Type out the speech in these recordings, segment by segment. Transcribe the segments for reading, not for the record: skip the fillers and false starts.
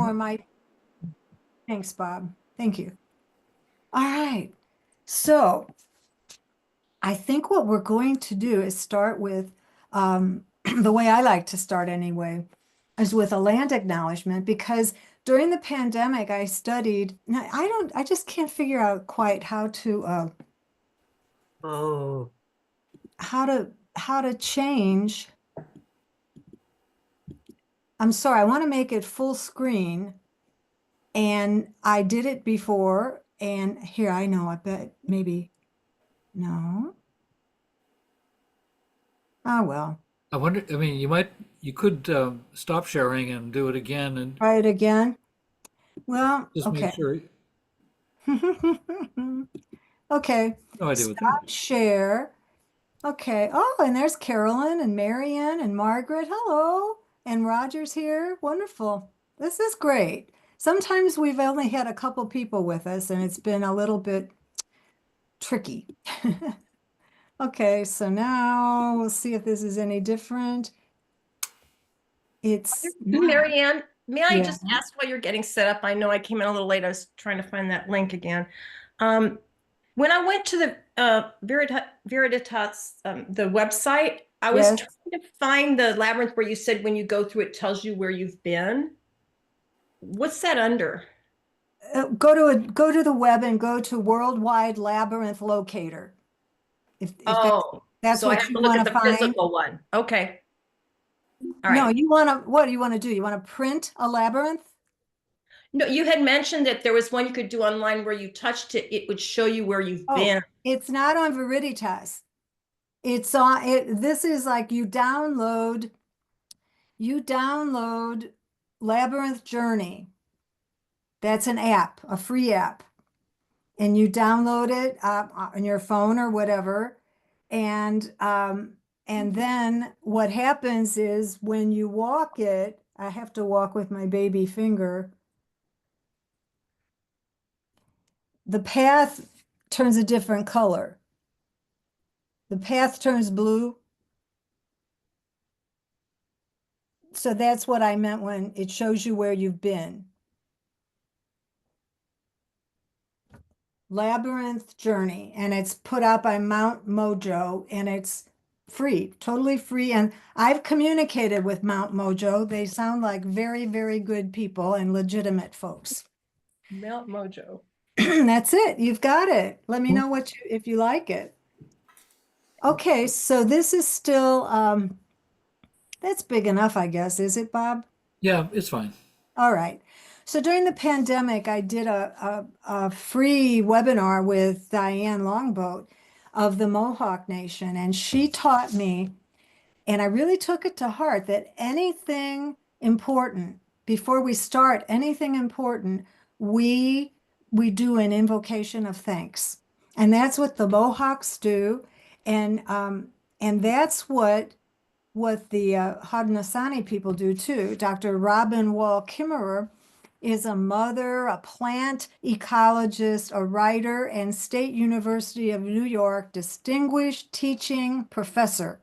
more my, thanks, Bob. Thank you. All right. So I think what we're going to do is start with the way I like to start anyway, is with a land acknowledgement because during the pandemic I studied, now I just can't figure out quite Oh, how to change. I'm sorry, I want to make it full screen and I did it before and here I know, I bet maybe no. Oh well. I wonder, I mean, you could stop sharing and do it again and Try it again. Well, just make okay. sure. Okay, No idea what that stop is. share. Okay. Oh, and there's Carolyn and Marianne and Margaret. Hello. And Roger's here. Wonderful. This is great. Sometimes we've only had a couple people with us and it's been a little bit tricky. Okay, so now we'll see if this is any different. It's not. Marianne, may I Yeah. just ask while you're getting set up? I know I came in a little late. I was trying to find that link again. Um, when I went to the Veritas, the website, I was Yes. trying to find the labyrinth where you said when you go through it tells you where you've been. What's that under? Go to the web and go to Worldwide Labyrinth Locator. If Oh, that's so I what have you to look want at to the find. physical one. Okay. All No, right. you want to, what do you want to do? You want to print a labyrinth? No, you had mentioned that there was one you could do online where you touched it, it would show you where you've Oh, been. it's not on Veritas. It's on it. This is like you download Labyrinth Journey. That's an app, a free app. And you download it on your phone or whatever. And then what happens is when you walk it, I have to walk with my baby finger. The path turns a different color. The path turns blue. So that's what I meant when it shows you where you've been. Labyrinth Journey, and it's put out by Mount Mojo, and it's free, totally free. And I've communicated with Mount Mojo. They sound like very, very good people and legitimate folks. Mount Mojo. That's it. You've got it. Let me know if you like it. Okay, so this is still that's big enough, I guess, is it, Bob? Yeah, it's fine. All right. So during the pandemic, I did a free webinar with Diane Longboat of the Mohawk Nation, and she taught me, and I really took it to heart, that anything important, before we start anything important, we we do an invocation of thanks. And that's what the Mohawks do. And that's what the Haudenosaunee people do too. Dr. Robin Wall Kimmerer is a mother, a plant ecologist, a writer, and State University of New York distinguished teaching professor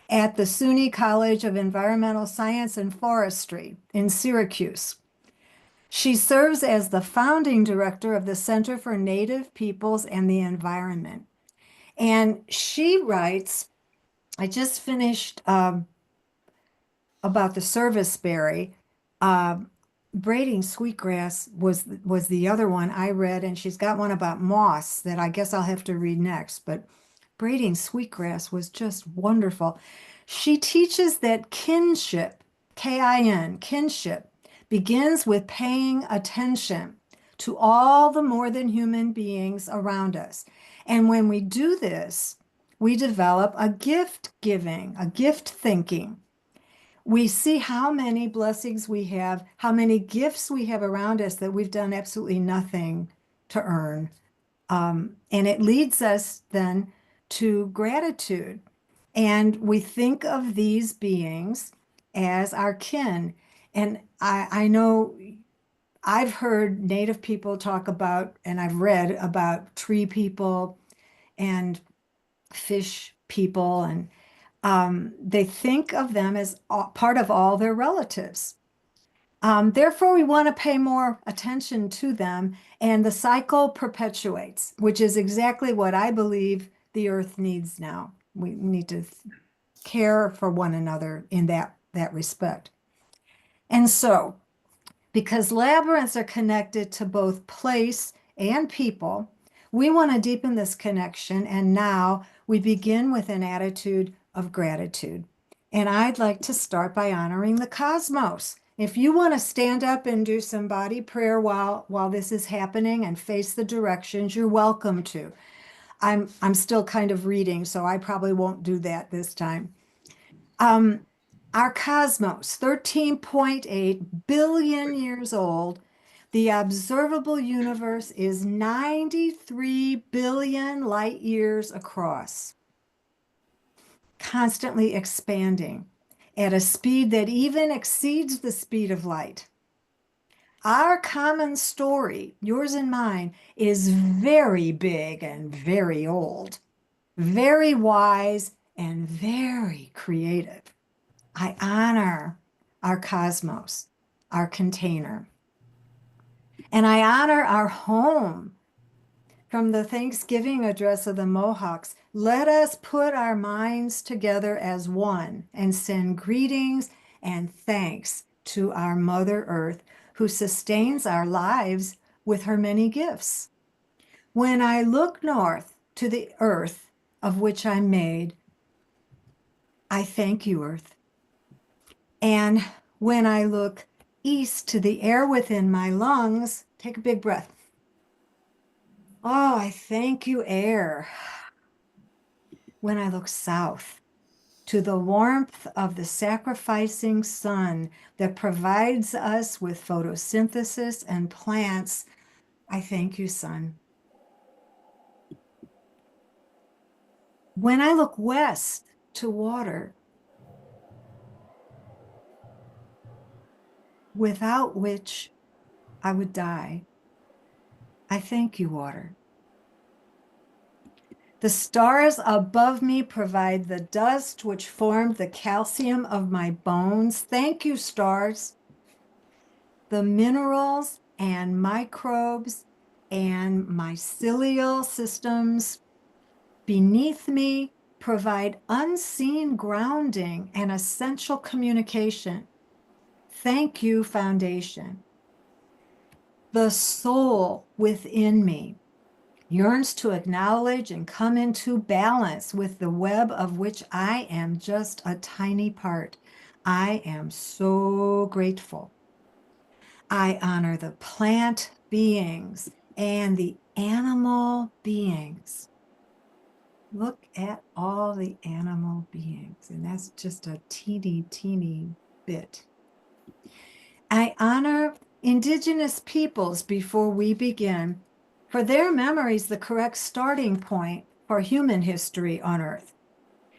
at the SUNY College of Environmental Science and Forestry in Syracuse. She serves as the founding director of the Center for Native Peoples and the Environment. And she writes, I just finished about the serviceberry. Uh, Braiding Sweetgrass was the other one I read, and she's got one about moss that I guess I'll have to read next. But Braiding Sweetgrass was just wonderful. She teaches that kinship, K-I-N, kinship, begins with paying attention to all the more than human beings around us. And when we do this, we develop a gift giving, a gift thinking. We see how many blessings we have, how many gifts we have around us that we've done absolutely nothing to earn. And it leads us then to gratitude. And we think of these beings as our kin. And I know I've heard Native people talk about, and I've read about tree people and fish people, and they think of them as part of all their relatives. Therefore, we want to pay more attention to them, and the cycle perpetuates, which is exactly what I believe the earth needs now. We need to care for one another in that respect. And so, because labyrinths are connected to both place and people, we want to deepen this connection. And now we begin with an attitude of gratitude. And I'd like to start by honoring the cosmos. If you want to stand up and do some body prayer while this is happening and face the directions, you're welcome to. I'm still kind of reading, so I probably won't do that this time. Um, our cosmos, 13.8 billion years old. The observable universe is 93 billion light years across, constantly expanding at a speed that even exceeds the speed of light. Our common story, yours and mine, is very big and very old, very wise and very creative. I honor our cosmos, our container. And I honor our home. From the Thanksgiving address of the Mohawks, let us put our minds together as one and send greetings and thanks to our Mother Earth, who sustains our lives with her many gifts. When I look north to the earth of which I'm made, I thank you, Earth. And when I look east to the air within my lungs, take a big breath. Oh, I thank you, air. When I look south to the warmth of the sacrificing sun that provides us with photosynthesis and plants, I thank you, sun. When I look west to water, without which I would die, I thank you, water. The stars above me provide the dust which formed the calcium of my bones. Thank you, stars. The minerals and microbes and mycelial systems beneath me provide unseen grounding and essential communication. Thank you, foundation. The soul within me yearns to acknowledge and come into balance with the web of which I am just a tiny part. I am so grateful. I honor the plant beings and the animal beings. Look at all the animal beings, and that's just a teeny, teeny bit. I honor indigenous peoples before we begin, for their memories the correct starting point for human history on Earth.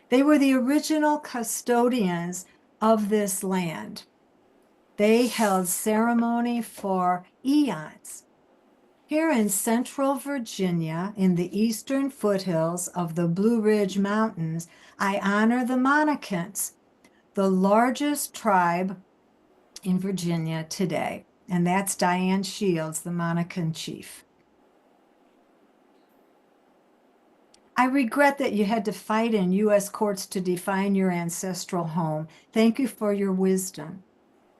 They were the original custodians of this land. They held ceremony for eons. Here in central Virginia, in the eastern foothills of the Blue Ridge Mountains, I honor the Monacans, the largest tribe in Virginia today. And that's Diane Shields, the Monacan chief. I regret that you had to fight in U.S. courts to define your ancestral home. Thank you for your wisdom.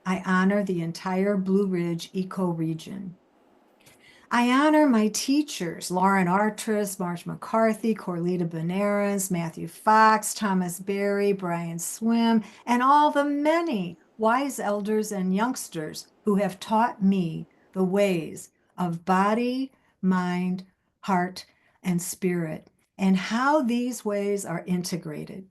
I honor the entire Blue Ridge ecoregion. I honor my teachers, Lauren Artris, Marge McCarthy, Corlita Benares, Matthew Fox, Thomas Berry, Brian Swim, and all the many wise elders and youngsters who have taught me the ways of body, mind, heart, and spirit, and how these ways are integrated.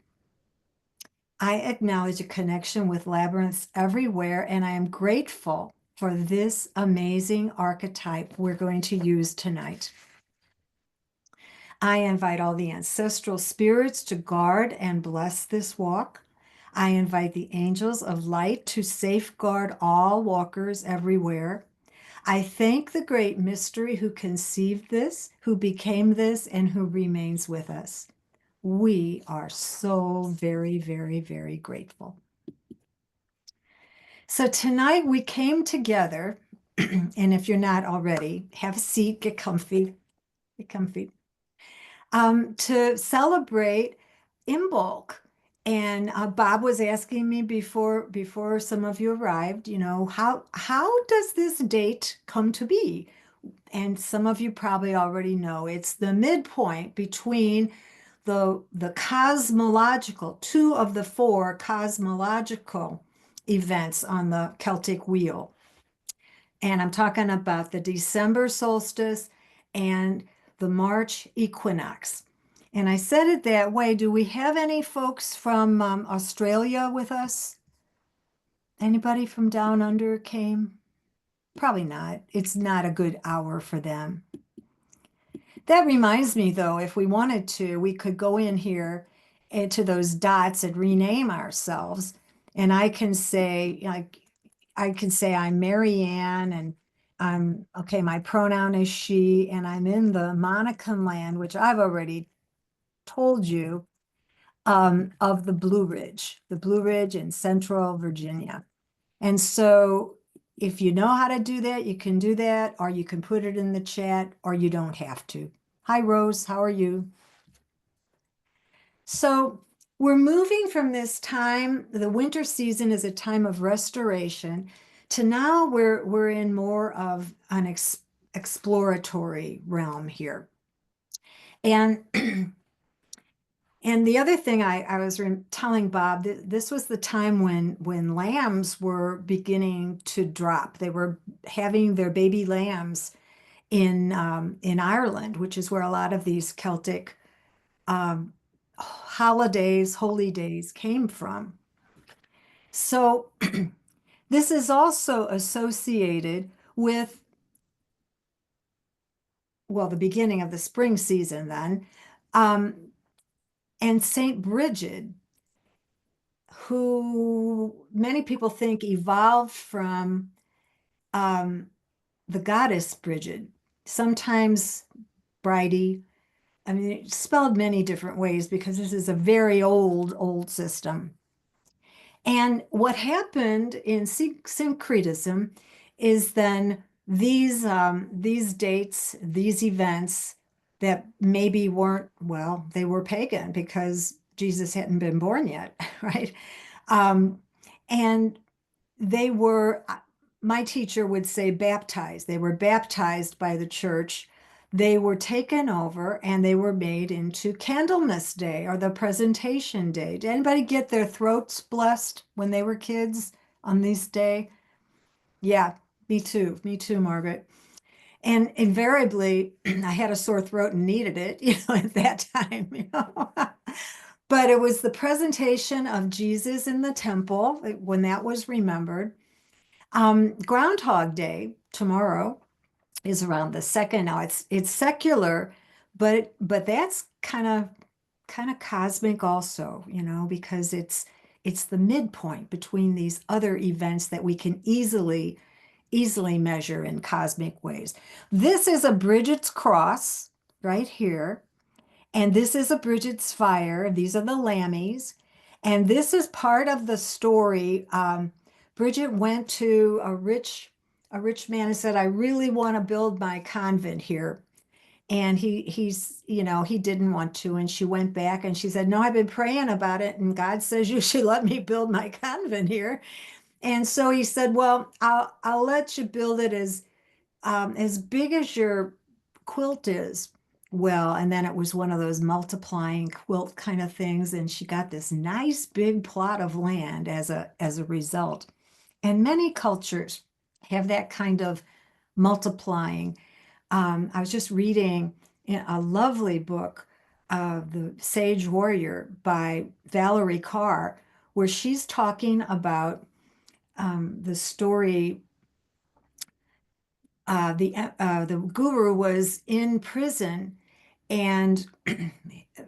I acknowledge a connection with labyrinths everywhere, and I am grateful for this amazing archetype we're going to use tonight. I invite all the ancestral spirits to guard and bless this walk. I invite the angels of light to safeguard all walkers everywhere. I thank the great mystery who conceived this, who became this, and who remains with us. We are so very, very, very grateful. So tonight we came together, and if you're not already, have a seat, get comfy, to celebrate Imbolc. And Bob was asking me before some of you arrived, how does this date come to be? And some of you probably already know it's the midpoint between the cosmological, two of the four cosmological events on the Celtic wheel. And I'm talking about the December solstice and the March equinox. And I said it that way. Do we have any folks from Australia with us? Anybody from down under came? Probably not. It's not a good hour for them. That reminds me, though, if we wanted to, we could go in here into those dots and rename ourselves. And I can say, like, I can say I'm Mary Ann, and I'm okay, my pronoun is she, and I'm in the Monacan land, which I've already told you, of the Blue Ridge in Central Virginia. And so if you know how to do that, you can do that, or you can put it in the chat, or you don't have to. Hi, Rose, how are you? So we're moving from this time, the winter season is a time of restoration, to now we're in more of an exploratory realm here. And and the other thing I was telling Bob, this was the time when lambs were beginning to drop. They were having their baby lambs in Ireland, which is where a lot of these Celtic um, holidays, holy days came from. So this is also associated with, well, the beginning of the spring season then, um, and Saint Bridget, who many people think evolved from um, the goddess Bridget, sometimes Bridie. I mean, it's spelled many different ways because this is a very old system. And what happened in syncretism is then these dates, these events that maybe weren't, well, they were pagan because Jesus hadn't been born yet, right? Um, and they were, my teacher would say baptized. They were baptized by the church. They were taken over and they were made into Candlemas Day or the Presentation Day. Did anybody get their throats blessed when they were kids on this day? Yeah, me too. Me too, Margaret. And invariably, I had a sore throat and needed it, at that time. But it was the presentation of Jesus in the temple when that was remembered. Groundhog Day tomorrow is around the second. Now it's secular, but that's kind of cosmic also, because it's the midpoint between these other events that we can easily measure in cosmic ways. This is a Bridget's cross right here. And this is a Bridget's fire. These are the Lammies. And this is part of the story. Bridget went to a rich man and said, I really want to build my convent here. And he didn't want to. And she went back and she said, no, I've been praying about it. And God says you should let me build my convent here. And so he said, well, I'll let you build it as big as your quilt is. Well, and then it was one of those multiplying quilt kind of things, and she got this nice big plot of land as a result. And many cultures have that kind of multiplying. I was just reading a lovely book, The Sage Warrior by Valerie Carr, where she's talking about the story. The guru was in prison, and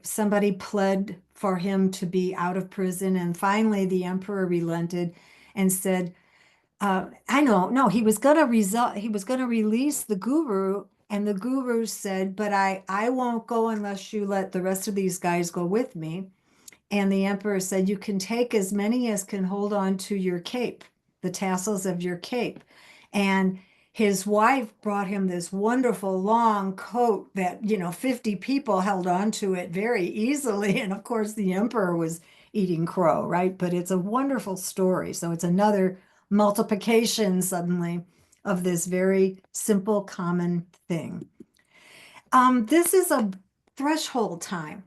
somebody pled for him to be out of prison. And finally, the emperor relented and said, "I know, no, he was going to He was going to release the guru." And the guru said, "But I won't go unless you let the rest of these guys go with me." And the emperor said, "You can take as many as can hold on to your cape." the tassels of your cape. And his wife brought him this wonderful long coat that, 50 people held on to it very easily. And of course, the emperor was eating crow, right? But it's a wonderful story. So it's another multiplication suddenly of this very simple, common thing. This is a threshold time.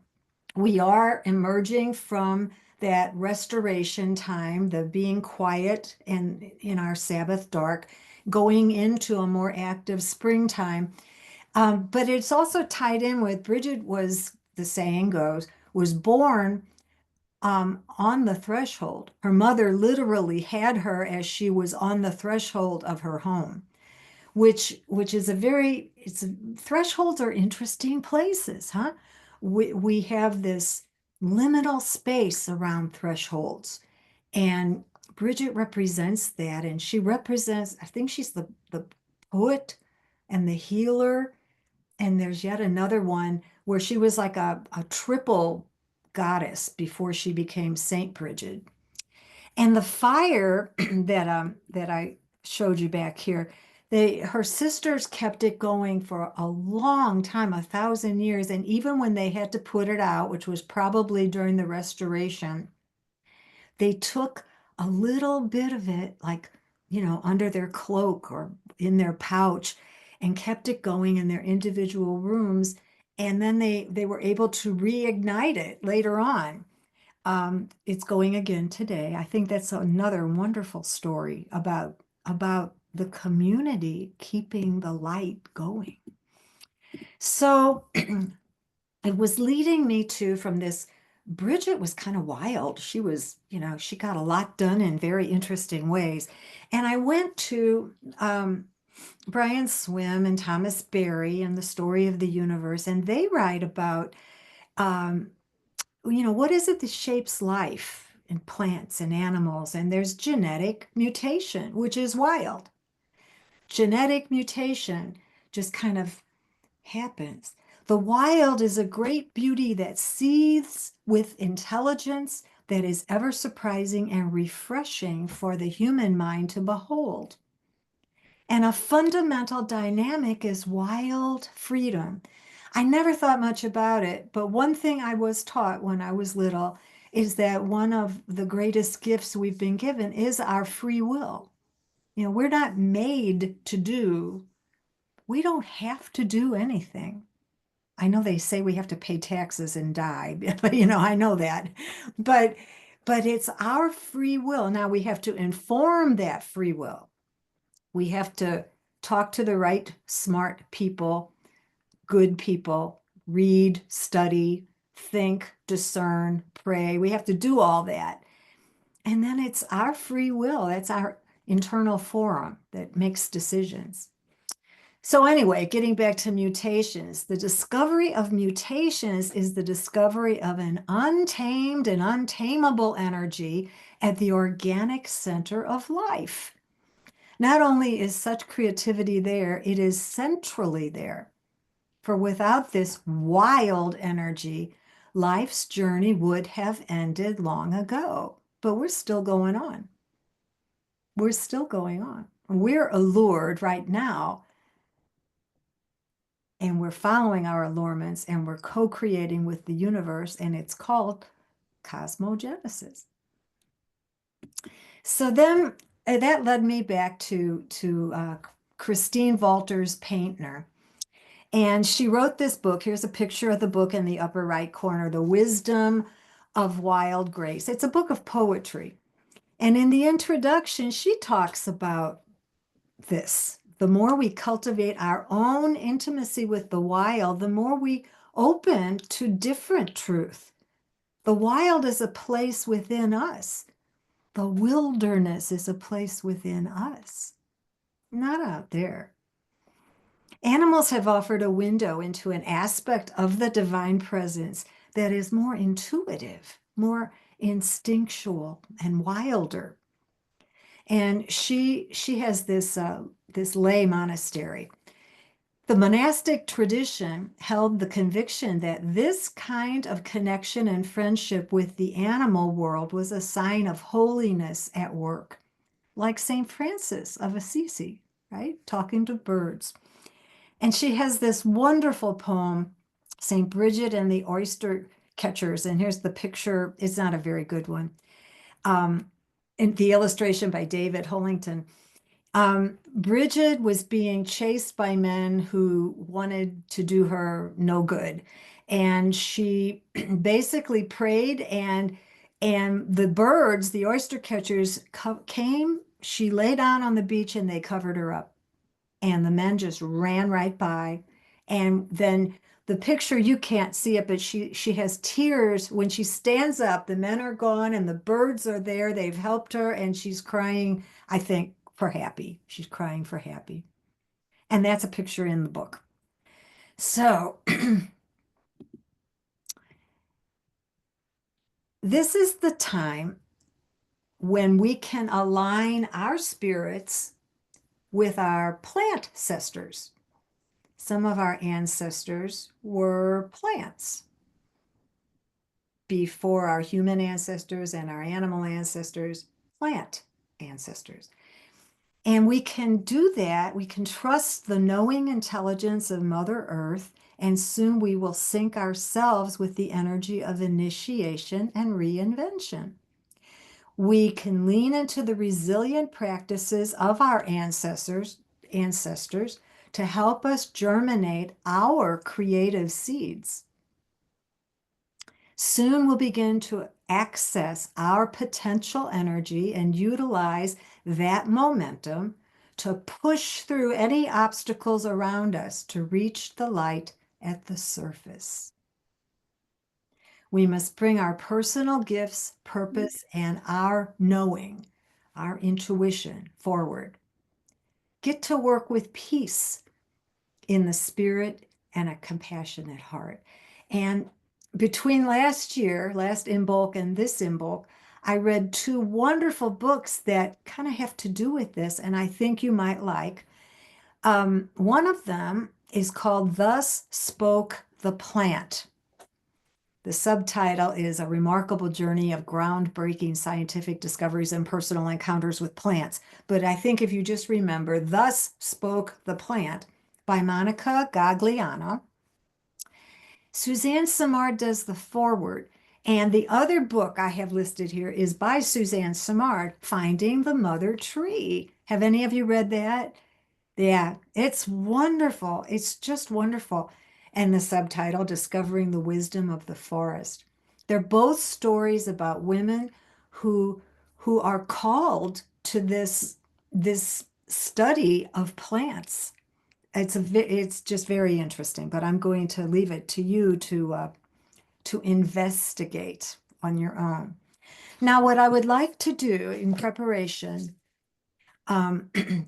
We are emerging from that restoration time, the being quiet and in our Sabbath dark, going into a more active springtime. But it's also tied in with Bridget was, the saying goes, was born on the threshold. Her mother literally had her as she was on the threshold of her home, which is thresholds are interesting places, huh? We have this liminal space around thresholds, and Bridget represents that, and she represents, I think she's the poet and the healer, and there's yet another one where she was like a triple goddess before she became Saint Bridget. And the fire that I showed you back here, her sisters kept it going for a long time, 1,000 years. And even when they had to put it out, which was probably during the restoration, they took a little bit of it, like, under their cloak or in their pouch, and kept it going in their individual rooms. And then they were able to reignite it later on. It's going again today. I think that's another wonderful story about the community keeping the light going. So it was leading me to, from this, Bridget was kind of wild. She was, she got a lot done in very interesting ways. And I went to Brian Swim and Thomas Berry and the Story of the Universe, and they write about what is it that shapes life in plants and animals? And there's genetic mutation, which is wild. Genetic mutation just kind of happens. The wild is a great beauty that seethes with intelligence that is ever surprising and refreshing for the human mind to behold. And a fundamental dynamic is wild freedom. I never thought much about it, but one thing I was taught when I was little is that one of the greatest gifts we've been given is our free will. We're not made to do, we don't have to do anything. I know they say we have to pay taxes and die, but I know that. But it's our free will. Now we have to inform that free will. We have to talk to the right smart people, good people, read, study, think, discern, pray. We have to do all that. And then it's our free will. That's our internal forum that makes decisions. So anyway, getting back to mutations, the discovery of mutations is the discovery of an untamed and untamable energy at the organic center of life. Not only is such creativity there, it is centrally there. For without this wild energy, life's journey would have ended long ago. But we're still going on. We're still going on. We're allured right now, and we're following our allurements, and we're co-creating with the universe, and it's called cosmogenesis. So then that led me back to Christine Walters Paintner. And she wrote this book. Here's a picture of the book in the upper right corner, The Wisdom of Wild Grace. It's a book of poetry. And in the introduction, she talks about this. The more we cultivate our own intimacy with the wild, the more we open to different truth. The wild is a place within us. The wilderness is a place within us, not out there. Animals have offered a window into an aspect of the divine presence that is more intuitive, more instinctual, and wilder. And she has this lay monastery. The monastic tradition held the conviction that this kind of connection and friendship with the animal world was a sign of holiness at work. like St. Francis of Assisi, right? Talking to birds. And she has this wonderful poem, St. Bridget and the Oyster Catchers. And here's the picture. It's not a very good one. And the illustration by David Hollington. Bridget was being chased by men who wanted to do her no good. And she basically prayed, and the birds, the oyster catchers, came. She lay down on the beach and they covered her up. And the men just ran right by. And then the picture, you can't see it, but she has tears when she stands up. The men are gone and the birds are there. They've helped her, and she's crying, I think, for happy. She's crying for happy. And that's a picture in the book. So this is the time when we can align our spirits with our plant sisters. Some of our ancestors were plants before our human ancestors and our animal ancestors, plant ancestors. And we can do that. We can trust the knowing intelligence of Mother Earth, and soon we will sync ourselves with the energy of initiation and reinvention. We can lean into the resilient practices of our ancestors to help us germinate our creative seeds. Soon we'll begin to access our potential energy and utilize that momentum to push through any obstacles around us to reach the light at the surface. We must bring our personal gifts, purpose, and our knowing, our intuition forward. Get to work with peace in the spirit and a compassionate heart. And between last Imbolc and this Imbolc, I read two wonderful books that kind of have to do with this, and I think you might like. One of them is called Thus Spoke the Plant. The subtitle is A Remarkable Journey of Groundbreaking Scientific Discoveries and Personal Encounters with Plants. But I think if you just remember, Thus Spoke the Plant by Monica Gagliano. Suzanne Simard does the foreword. And the other book I have listed here is by Suzanne Simard, Finding the Mother Tree. Have any of you read that? Yeah, it's wonderful. It's just wonderful. And the subtitle, Discovering the Wisdom of the Forest. They're both stories about women who are called to this study of plants. It's just very interesting, but I'm going to leave it to you to investigate on your own. Now, what I would like to do in preparation,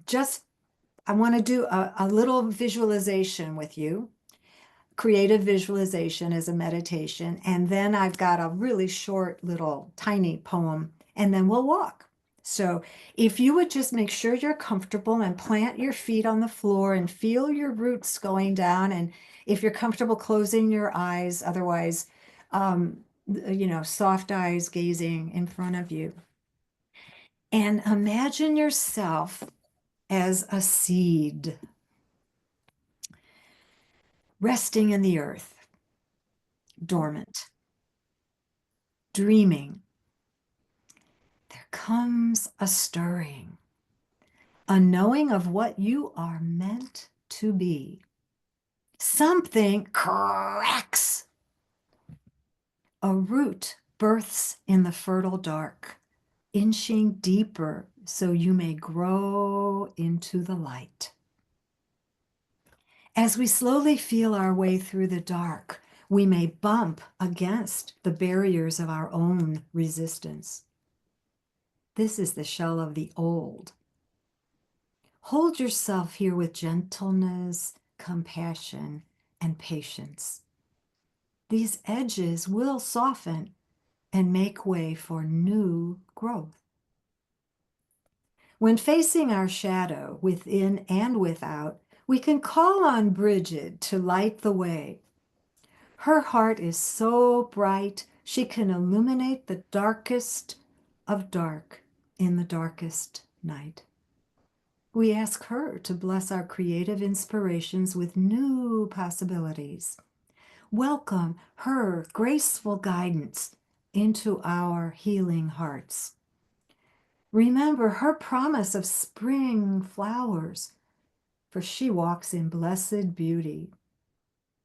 just I want to do a little visualization with you, creative visualization as a meditation. And then I've got a really short little tiny poem, and then we'll walk. So if you would just make sure you're comfortable and plant your feet on the floor and feel your roots going down. And if you're comfortable closing your eyes, otherwise, soft eyes gazing in front of you. And imagine yourself as a seed resting in the earth, dormant, dreaming. There comes a stirring, a knowing of what you are meant to be. Something cracks. A root births in the fertile dark, inching deeper so you may grow into the light. As we slowly feel our way through the dark, we may bump against the barriers of our own resistance. This is the shell of the old. Hold yourself here with gentleness, compassion, and patience. These edges will soften and make way for new growth. When facing our shadow within and without, we can call on Bridget to light the way. Her heart is so bright, she can illuminate the darkest of dark in the darkest night. We ask her to bless our creative inspirations with new possibilities. Welcome her graceful guidance into our healing hearts. Remember her promise of spring flowers, for she walks in blessed beauty.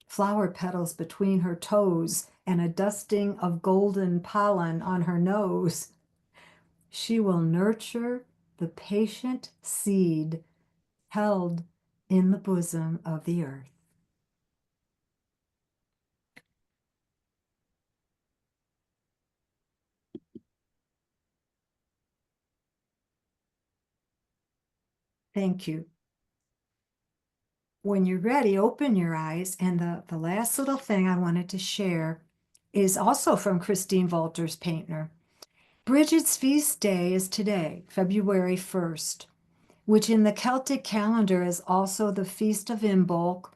Flower petals between her toes and a dusting of golden pollen on her nose. She will nurture the patient seed held in the bosom of the earth. Thank you. When you're ready, open your eyes. And the last little thing I wanted to share is also from Christine Walter's Painter. Bridget's feast day is today, February 1st, which in the Celtic calendar is also the Feast of Imbolc,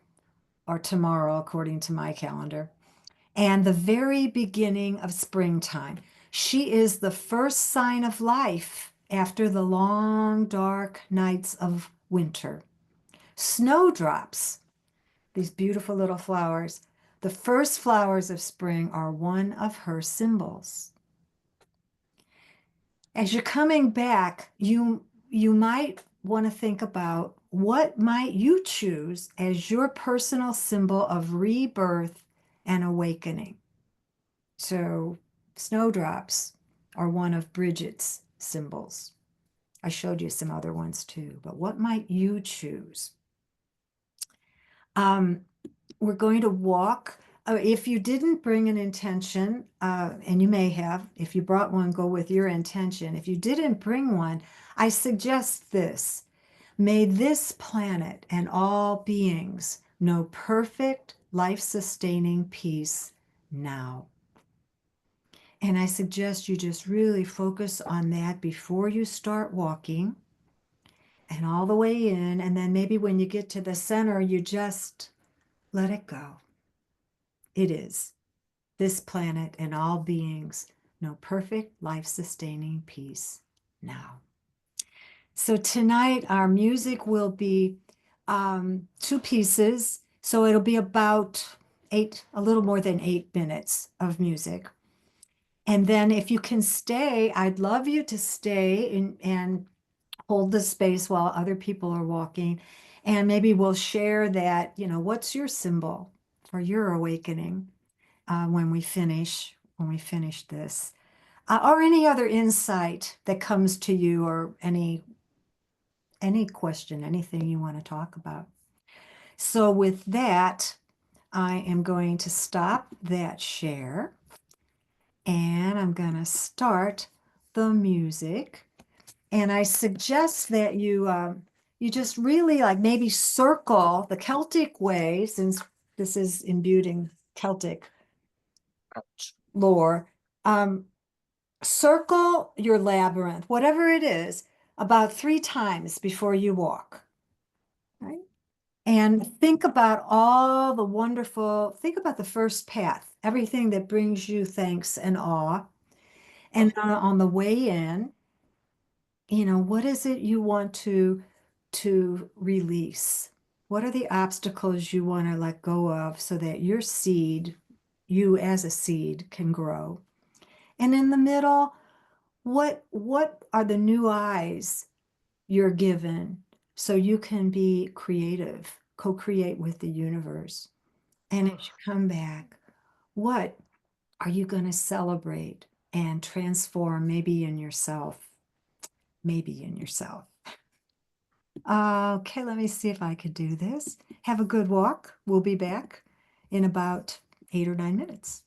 or tomorrow, according to my calendar, and the very beginning of springtime. She is the first sign of life after the long, dark nights of winter. Snowdrops, these beautiful little flowers, the first flowers of spring, are one of her symbols. As you're coming back, you might want to think about what might you choose as your personal symbol of rebirth and awakening. So snowdrops are one of Bridget's symbols. I showed you some other ones too, but what might you choose? We're going to walk. If you didn't bring an intention, and you may have, if you brought one, go with your intention. If you didn't bring one, I suggest this. May this planet and all beings know perfect, life-sustaining peace now. And I suggest you just really focus on that before you start walking and all the way in. And then maybe when you get to the center, you just let it go. It is. This planet and all beings know perfect, life-sustaining peace now. So tonight our music will be 2 pieces. So it'll be about a little more than 8 minutes of music. And then if you can stay, I'd love you to stay and hold the space while other people are walking. And maybe we'll share that, what's your symbol for your awakening when we finish this. Or any other insight that comes to you, or any question, anything you want to talk about. So with that, I am going to stop that share. And I'm going to start the music. And I suggest that you just really maybe circle the Celtic way, since this is imbued in Celtic lore. Circle your labyrinth, whatever it is, about 3 times before you walk. Right? And think about think about the first path, everything that brings you thanks and awe. And on the way in, what is it you want to release? What are the obstacles you want to let go of so that your seed, you as a seed, can grow? And in the middle, what are the new eyes you're given so you can be creative, co-create with the universe? And as you come back, what are you going to celebrate and transform, maybe in yourself? Maybe in yourself. Okay, let me see if I could do this. Have a good walk. We'll be back in about 8 or 9 minutes.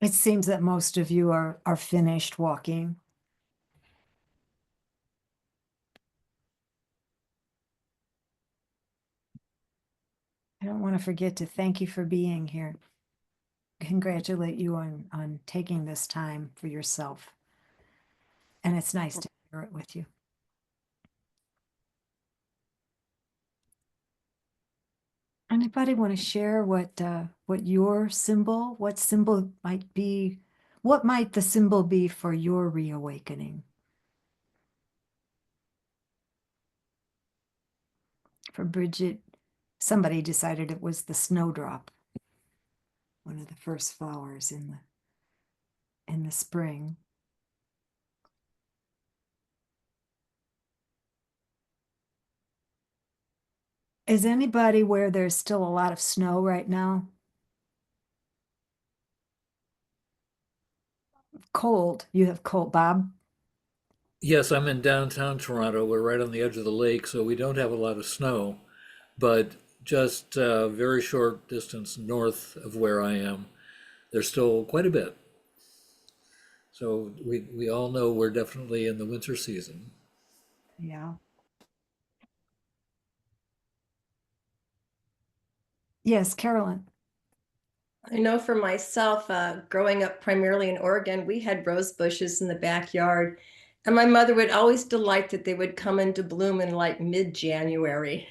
It seems that most of you are finished walking. I don't want to forget to thank you for being here. Congratulate you on taking this time for yourself. And it's nice to share it with you. Anybody want to share what your symbol, what symbol might be, what might the symbol be for your reawakening? For Bridget, somebody decided it was the snowdrop, one of the first flowers in the spring. Is anybody where there's still a lot of snow right now? Cold. You have cold, Bob? Yes, I'm in downtown Toronto. We're right on the edge of the lake, so we don't have a lot of snow, but just a very short distance north of where I am, there's still quite a bit. So we all know we're definitely in the winter season. Yeah. Yes, Carolyn. I know for myself, growing up primarily in Oregon, we had rose bushes in the backyard. And my mother would always delight that they would come into bloom in like mid-January.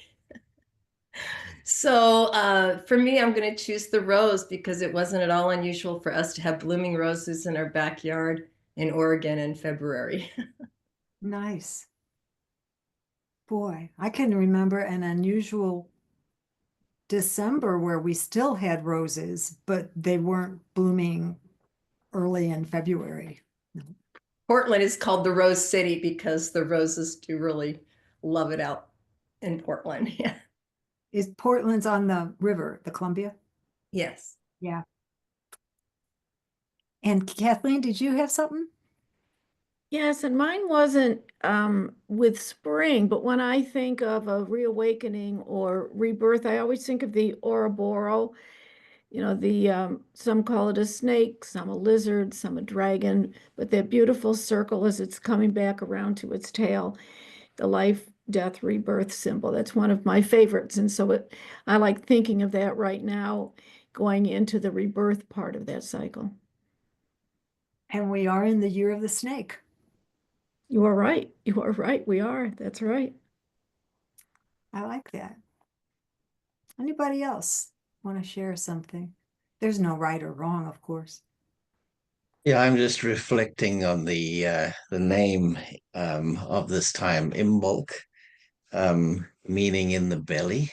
So for me, I'm going to choose the rose because it wasn't at all unusual for us to have blooming roses in our backyard in Oregon in February. Nice. Boy, I can remember an unusual December where we still had roses, but they weren't blooming early in February. Portland is called the Rose City because the roses do really love it out in Portland. Yeah. Is Portland's on the river, the Columbia? Yes. Yeah. And Kathleen, did you have something? Yes, and mine wasn't with spring, but when I think of a reawakening or rebirth, I always think of the Ouroboros. You know, the some call it a snake, some a lizard, some a dragon, but that beautiful circle as it's coming back around to its tail, the life, death, rebirth symbol. That's one of my favorites. And so I like thinking of that right now, going into the rebirth part of that cycle. And we are in the year of the snake. You are right. You are right. We are. That's right. I like that. Anybody else want to share something? There's no right or wrong, of course. Yeah, I'm just reflecting on the name of this time, Imbolc, meaning in the belly,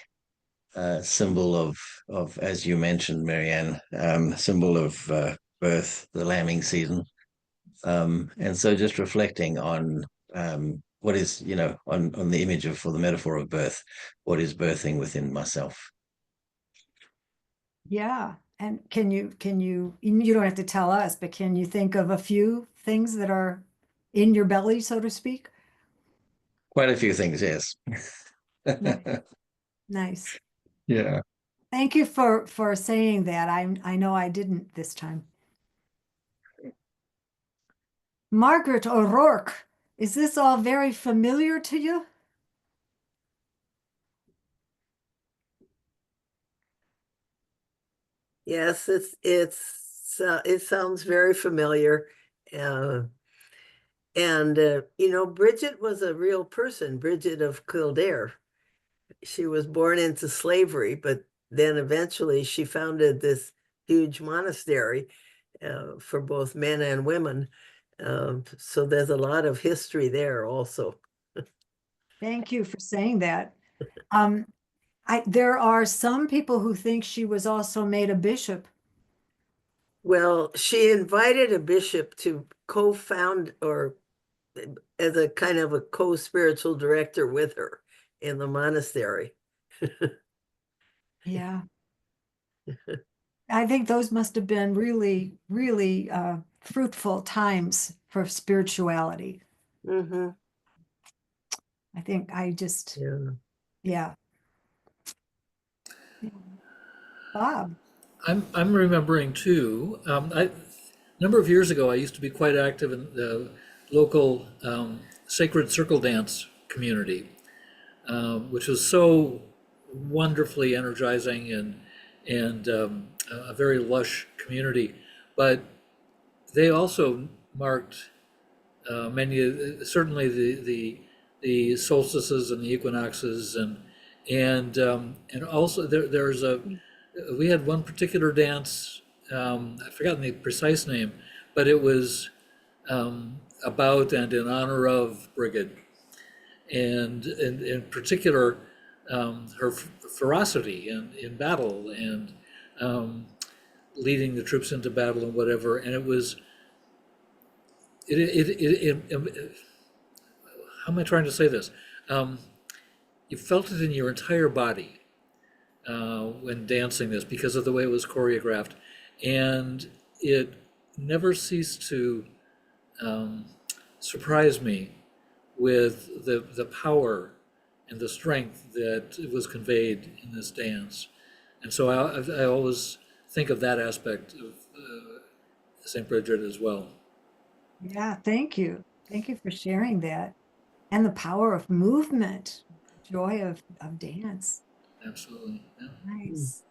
symbol of as you mentioned, Marianne, symbol of birth, the lambing season. And so just reflecting on what is, on the image of for the metaphor of birth, what is birthing within myself. Yeah. And you don't have to tell us, but can you think of a few things that are in your belly, so to speak? Quite a few things, yes. Nice. Nice. Yeah. Thank you for saying that. I know I didn't this time. Margaret O'Rourke, is this all very familiar to you? Yes, it sounds very familiar. Uh, and Bridget was a real person, Bridget of Kildare. She was born into slavery, but then eventually she founded this huge monastery for both men and women. So there's a lot of history there also. Thank you for saying that. Um, there are some people who think she was also made a bishop. Well, she invited a bishop to co-found or as a kind of a co-spiritual director with her in the monastery. Yeah. I think those must have been really, really fruitful times for spirituality. Mm-hmm. I think I just, Yeah. yeah. Bob. I'm remembering too. number of years ago, I used to be quite active in the local sacred circle dance community, which was so wonderfully energizing and a very lush community. But they also marked certainly the solstices and the equinoxes and also we had one particular dance. I've forgotten the precise name, but it was about and in honor of Brigid, and in particular her ferocity in battle and leading the troops into battle and whatever. And it was how am I trying to say this? You felt it in your entire body when dancing this because of the way it was choreographed, and it never ceased to surprise me with the power and the strength that was conveyed in this dance. And so I always think of that aspect of St. Bridget as well. Yeah, thank you. Thank you for sharing that. And the power of movement, joy of dance. Absolutely. Yeah. Nice.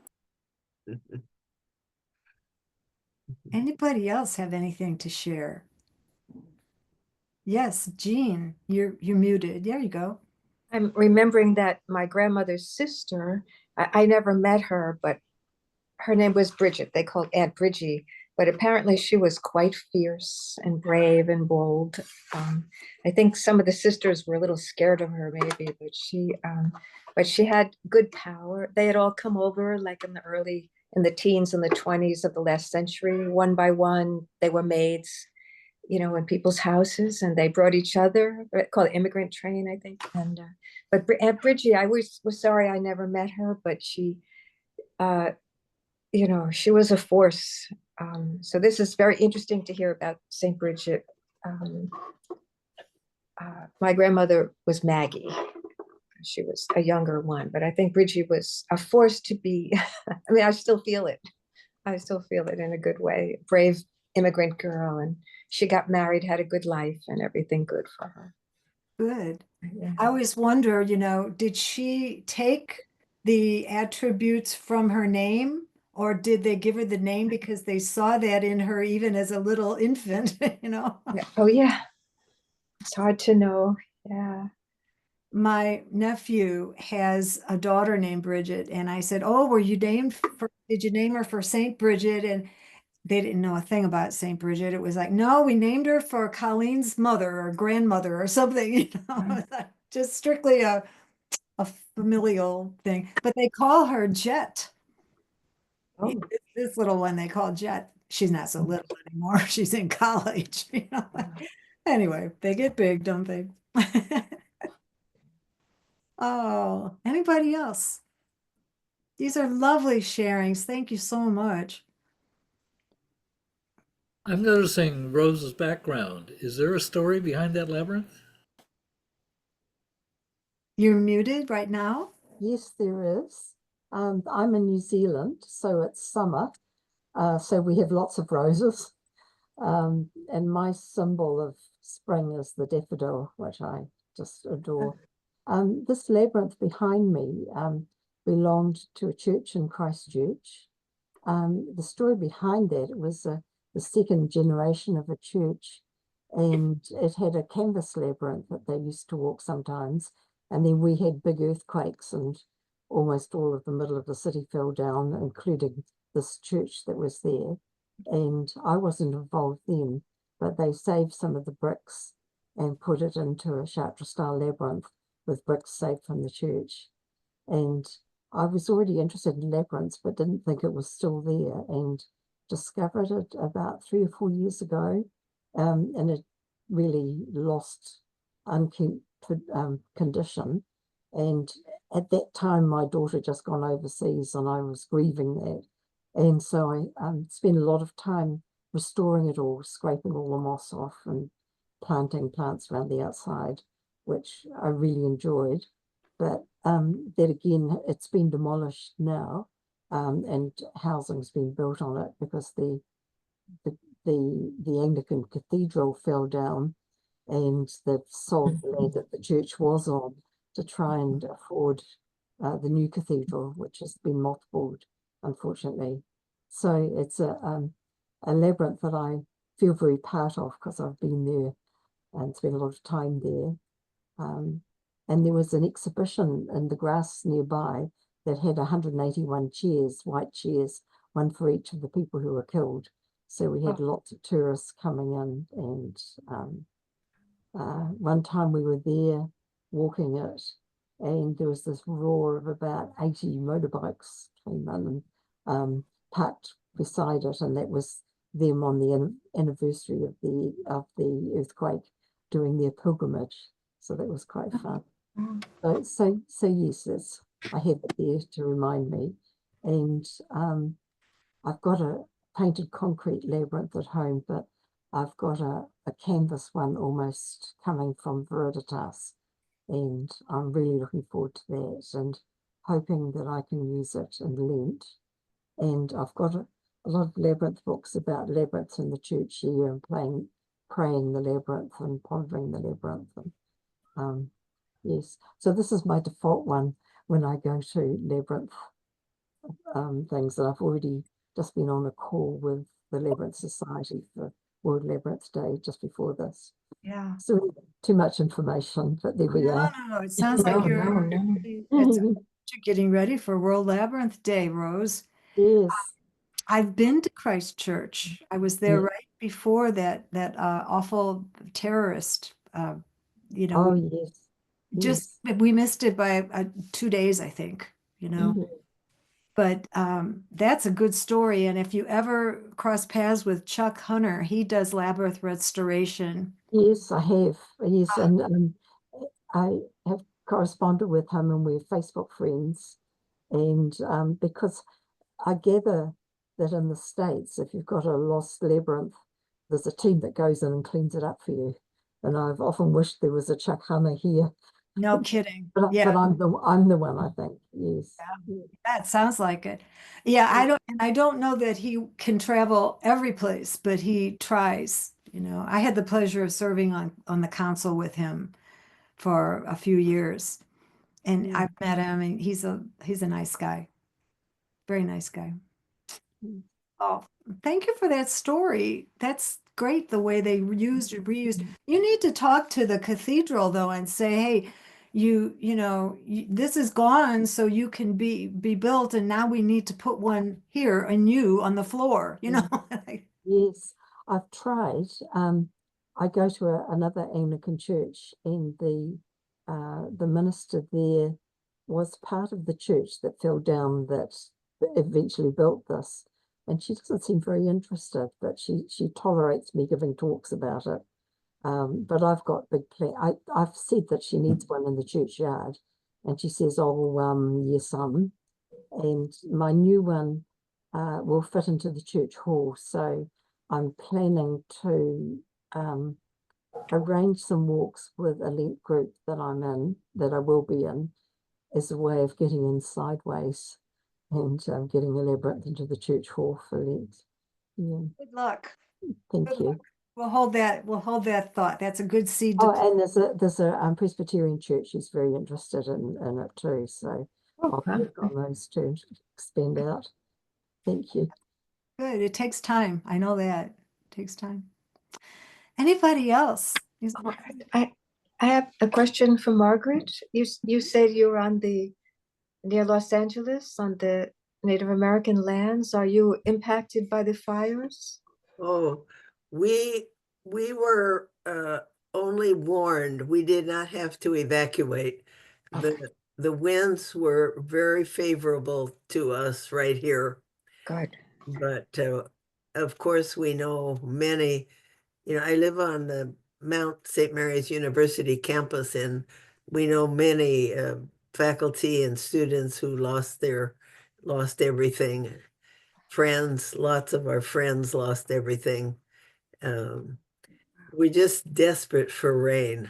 Anybody else have anything to share? Yes, Jean, you're muted. There you go. I'm remembering that my grandmother's sister, I never met her, but her name was Bridget. They called Aunt Bridgie, but apparently she was quite fierce and brave and bold. I think some of the sisters were a little scared of her, maybe, but she had good power. They had all come over like in the teens and the 20s of the last century, one by one. They were maids, in people's houses, and they brought each other. Called immigrant train, I think. And but Aunt Bridgie, I was sorry I never met her, but she she was a force. So this is very interesting to hear about St. Bridget. Um, my grandmother was Maggie. She was a younger one, but I think Bridget was a force to be. I mean, I still feel it. I still feel it in a good way. Brave immigrant girl, and she got married, had a good life, and everything good for her. Good. Yeah. I always wonder, did she take the attributes from her name, or did they give her the name because they saw that in her even as a little infant, Yeah. Oh yeah, it's hard to know. Yeah. My nephew has a daughter named Bridget, and I said, "Oh, did you name her for Saint Bridget?" And they didn't know a thing about Saint Bridget. It was like, "No, we named her for Colleen's mother or grandmother or something," It's like just strictly a familial thing. But they call her Jet. Oh. This little one they call Jet. She's not so little anymore. She's in college, Anyway, they get big, don't they? Oh, anybody else? These are lovely sharings. Thank you so much. I'm noticing Rose's background. Is there a story behind that labyrinth? You're muted right now? Yes, there is. I'm in New Zealand, so it's summer. So we have lots of roses. And my symbol of spring is the daffodil, which I just adore. This labyrinth behind me belonged to a church in Christchurch. The story behind that was the second generation of a church, and it had a canvas labyrinth that they used to walk sometimes. And then we had big earthquakes, and almost all of the middle of the city fell down, including this church that was there. And I wasn't involved then, but they saved some of the bricks and put it into a Chartres style labyrinth with bricks saved from the church. And I was already interested in labyrinths, but didn't think it was still there, and discovered it about 3 or 4 years ago. And it really lost unkempt condition. And at that time, my daughter had just gone overseas, and I was grieving that. And so I spent a lot of time restoring it all, scraping all the moss off and planting plants around the outside, which I really enjoyed. But that again, it's been demolished now, and housing's been built on it because the the Anglican cathedral fell down, and they've sold the land that the church was on to try and afford the new cathedral, which has been mothballed, unfortunately. So it's a labyrinth that I feel very part of because I've been there and spent a lot of time there. And there was an exhibition in the grass nearby that had 181 chairs, white chairs, one for each of the people who were killed. So we had lots of tourists coming in, and one time we were there walking it, and there was this roar of about 80 motorbikes came in and parked beside it, and that was them on the anniversary of the earthquake doing their pilgrimage. So that was quite fun. So yes, I have it there to remind me. And I've got a painted concrete labyrinth at home, but I've got a canvas one almost coming from Veritas, and I'm really looking forward to that and hoping that I can use it in Lent. And I've got a lot of labyrinth books about labyrinths in the church here, and praying the labyrinth and pondering the labyrinth. And yes, so this is my default one when I go to labyrinth things. And I've already just been on a call with the Labyrinth Society for World Labyrinth Day just before this. Yeah. So too much information, but there we are. No. It sounds like you're getting ready for World Labyrinth Day, Rose. Yes. I've been to Christchurch. I was there right before that awful terrorist. Oh, yes. Just we missed it by 2 days, I think. But that's a good story. And if you ever cross paths with Chuck Hunter, he does labyrinth restoration. Yes, I have. Yes, and I have corresponded with him, and we're Facebook friends. And because I gather that in the States, if you've got a lost labyrinth, there's a team that goes in and cleans it up for you. And I've often wished there was a Chuck Hunter here. No kidding. But I'm the one, I think. Yes. Yeah, that sounds like it. Yeah, I don't know that he can travel every place, but he tries. I had the pleasure of serving on the council with him for a few years, and I've met him, and he's a nice guy. Very nice guy. Oh, thank you for that story. That's great, the way they reused. You need to talk to the cathedral though and say, hey, this is gone, so you can be built, and now we need to put one here and you on the floor. Yes, I've tried. I go to another Anglican church, and the minister there was part of the church that fell down that eventually built this, and she doesn't seem very interested, but she tolerates me giving talks about it. But I've got big plan. I've said that she needs one in the churchyard, and she says, "Oh, yes, and my new one will fit into the church hall." So I'm planning to arrange some walks with a Lent group that I will be in, as a way of getting in sideways and getting a labyrinth into the church hall for Lent. Yeah. Good luck. Thank Good you. luck. We'll hold that thought. That's a good seed to Oh, and there's a Presbyterian church who's very interested in it too. So I'll work on those to expand out. Thank you. Good. It takes time. I know that. It takes time. Anybody else? I have a question for Margaret. You said you're near Los Angeles on the Native American lands. Are you impacted by the fires? Oh, we were only warned. We did not have to evacuate. The winds were very favorable to us right here. Good. But of course, we know many. I live on the Mount St. Mary's University campus, and we know many faculty and students who lost everything. Friends, lots of our friends lost everything. We're just desperate for rain.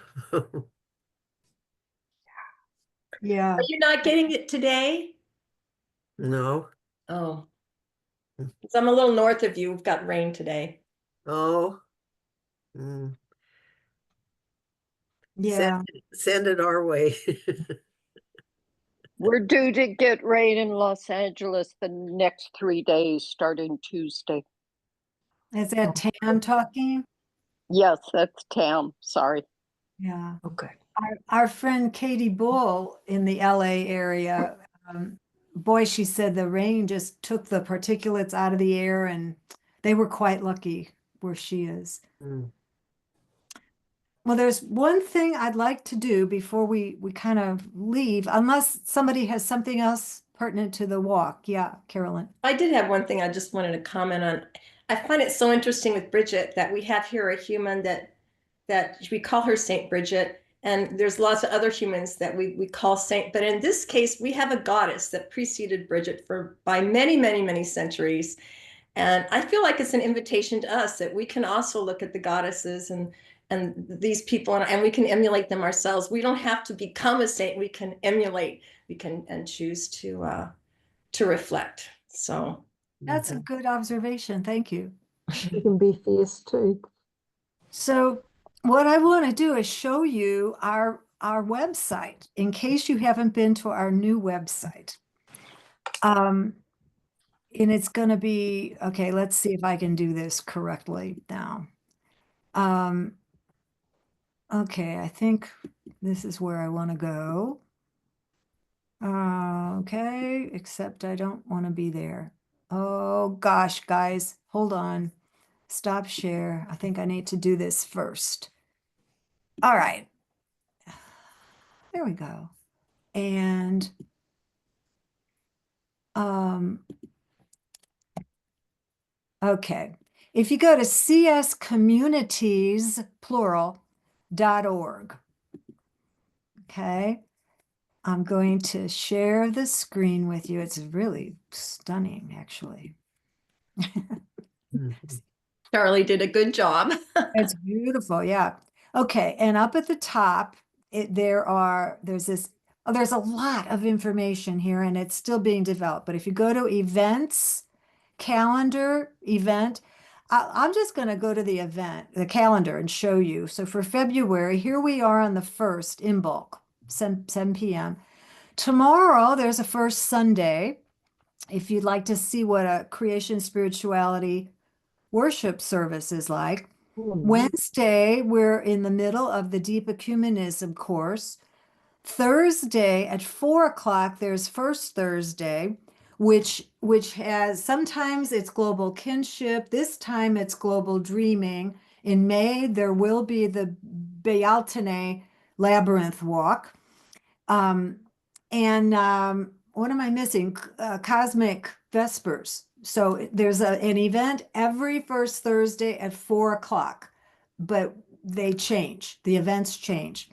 Yeah. Are you not getting it today? No. Oh, so I'm a little north of you. We've got rain today. Oh. Mm. Yeah. Send it our way. We're due to get rain in Los Angeles the next 3 days, starting Tuesday. Is that Tam talking? Yes, that's Tam. Sorry. Yeah. Okay. Our friend Katie Bull in the LA area, boy, she said the rain just took the particulates out of the air and they were quite lucky where she is. Mm. Well, there's one thing I'd like to do before we kind of leave, unless somebody has something else pertinent to the walk. Yeah, Carolyn. I did have one thing I just wanted to comment on. I find it so interesting with Bridget that we have here a human that we call her Saint Bridget, and there's lots of other humans that we call saint. But in this case, we have a goddess that preceded Bridget by many, many, many centuries. And I feel like it's an invitation to us that we can also look at the goddesses and these people and we can emulate them ourselves. We don't have to become a saint. We can emulate. We can and choose to reflect. So That's a good observation. Thank you. You can be fierce too. So what I want to do is show you our website in case you haven't been to our new website. And it's going to be, okay, let's see if I can do this correctly now. Okay, I think this is where I want to go. Okay, except I don't want to be there. Oh gosh, guys, hold on. Stop share. I think I need to do this first. All right. There we go. And okay. If you go to cscommunities, plural.org, okay, I'm going to share the screen with you. It's really stunning, actually. Charlie did a good job. It's beautiful, yeah. Okay, and up at the top, there's a lot of information here, and it's still being developed. But if you go to events, calendar, event, I'm just going to go to the calendar, and show you. So for February, here we are on the 1st, Imbolc, 7 p.m. Tomorrow, there's a first Sunday. If you'd like to see what a creation spirituality worship service is like. Wednesday, we're in the middle of the Deep Ecumenism course. Thursday at 4 o'clock, there's First Thursday, which has, sometimes it's global kinship. This time it's global dreaming. In May, there will be the Bealtaine Labyrinth walk. What am I missing? Cosmic Vespers. So there's an event every first Thursday at 4 o'clock, but they change. The events change.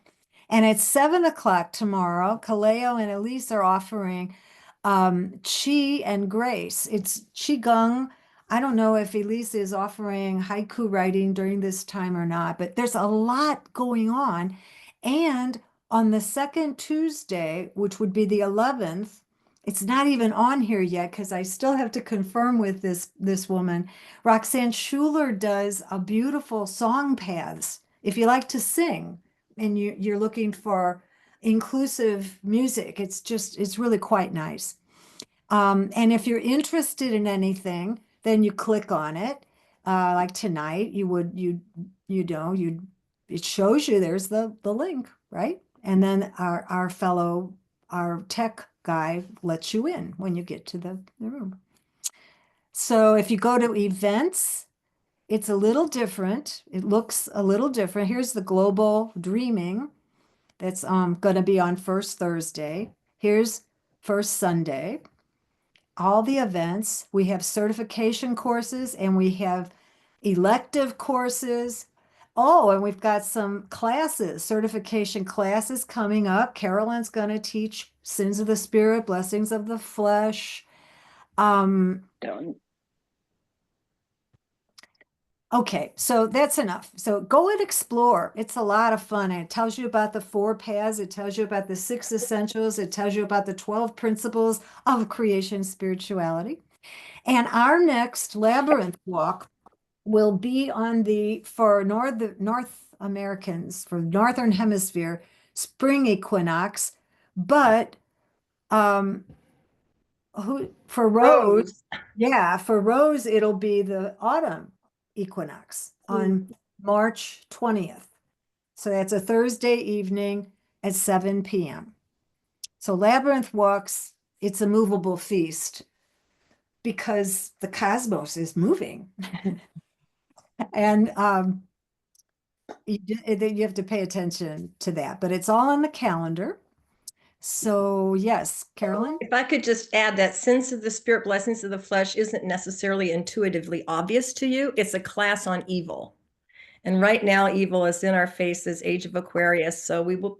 And at 7 o'clock tomorrow, Kaleo and Elise are offering Chi and Grace. It's Qigong. I don't know if Elise is offering haiku writing during this time or not, but there's a lot going on. And on the second Tuesday, which would be the 11th, it's not even on here yet because I still have to confirm with this woman. Roxanne Schuler does a beautiful song paths. If you like to sing and you're looking for inclusive music, it's really quite nice. And if you're interested in anything, then you click on it. Like tonight, it shows you there's the link, right? And then our tech guy lets you in when you get to the room. So if you go to events, it's a little different. It looks a little different. Here's the global dreaming that's going to be on first Thursday. Here's first Sunday. All the events. We have certification courses and we have elective courses. Oh, and we've got some classes, certification classes coming up. Carolyn's going to teach Sins of the Spirit, Blessings of the Flesh. Done. Okay, so that's enough. So go and explore. It's a lot of fun. It tells you about the 4 paths. It tells you about the 6 essentials. It tells you about the 12 principles of creation spirituality. And our next Labyrinth walk will be on for North Americans, for Northern Hemisphere, spring equinox, but for Rose, yeah, for Rose, it'll be the autumn equinox on March 20th. So that's a Thursday evening at 7 p.m. So Labyrinth walks, it's a movable feast because the cosmos is moving. And you have to pay attention to that, but it's all on the calendar. So yes, Carolyn? If I could just add that Sins of the Spirit, Blessings of the Flesh isn't necessarily intuitively obvious to you. It's a class on evil. And right now, evil is in our faces, Age of Aquarius. So we will.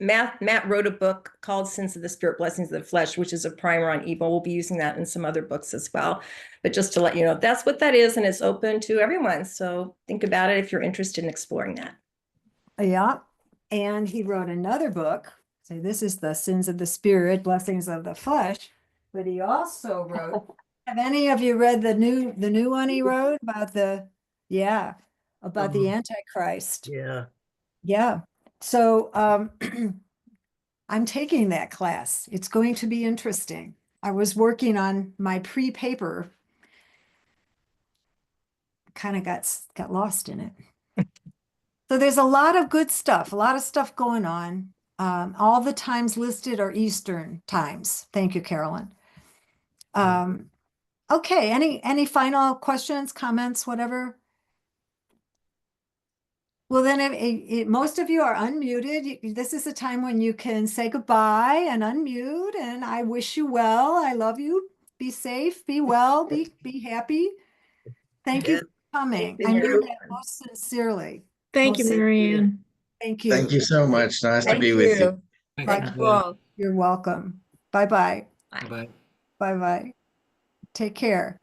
Matt wrote a book called Sins of the Spirit, Blessings of the Flesh, which is a primer on evil. We'll be using that in some other books as well. But just to let you know, that's what that is, and it's open to everyone. So think about it if you're interested in exploring that. Yeah. And he wrote another book. So this is the Sins of the Spirit, Blessings of the Flesh. But he also wrote, have any of you read the new one he wrote about the Antichrist? Yeah. Yeah. So I'm taking that class. It's going to be interesting. I was working on my pre-paper, kind of got lost in it. So there's a lot of good stuff, a lot of stuff going on. All the times listed are Eastern times. Thank you, Carolyn. Okay, any final questions, comments, whatever? Well, then most of you are unmuted. This is a time when you can say goodbye and unmute, and I wish you well. I love you. Be safe, be well, be happy. Thank you Yeah. for coming. Thank I mean you. that most sincerely. Thank you, Most Marianne. Thank you. Thank you so much. Nice to Thank be with you. you. Thank Thank you. you all. You're welcome. Bye-bye. Bye-bye. Bye-bye. Take care.